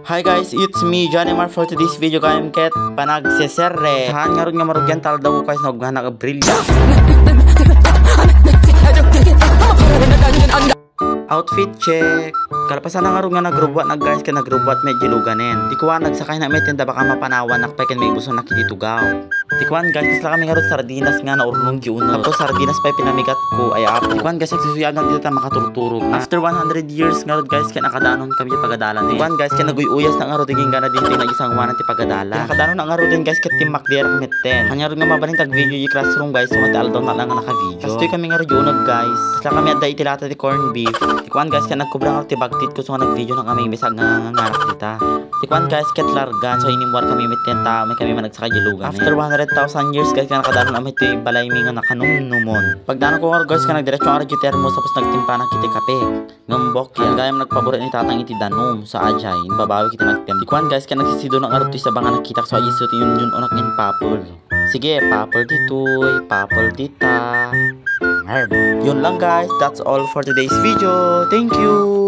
Hi guys, it's me, Johnny Mar for today's video kayong ket panagseserre. Tahan nga ron nga marugyan tal daw ko guys nagmana ka brilya. Outfit check. Kalapasan na nga ron nga nagrubwat na guys ka nagrubwat medyo luganen. Dikuan nagsakay na may tinda baka mapanawan nakpeken may buso nakititugaw. Dikuan guys kasla kami nga ron sardinas nga na urnong giuno. Tapos sardinas pa pinamigat ko ay apo. Dikuan guys nagsusuyagan dito ta makaturturog. After 100 years nga ron guys ka nakadanon kami sa pagadalan. Dikuan guys ka naguyuyas na nga ron tingin gana din na isang wanan ti pagadala. Nakadanon na nga ron din guys ka timak dira kumitten. Kanya ron nga mabaling tag video yung classroom guys so matal daw na lang naka video. Kastoy kami nga ron yunog guys. Kasla kami adda itilata ti corn beef. Dikuan guys ka nagkubrang ti bagtit ko so nga nag-video ng aming bisag nga nganak dita. Dikuan guys ket largan so inimwar kami mitten ta may kami managsaka gilugan. After 100,000 years guys ka nakadanon na ti balay mi nga nakanumnumon. Pagdano ko guys ka nagdiretso nga radyo termos tapos nagtimpa na kiti kape. Ngambok yan gayam nagpaborit ni tatang iti danom sa ajay. Babawi kita nagtem. Dikuan guys ka nagsisido ng arto sa banga nakita so ayisot yun onak in papol. Sige, papol ditoy, papol dita. Yun lang guys, that's all for today's video. Thank you.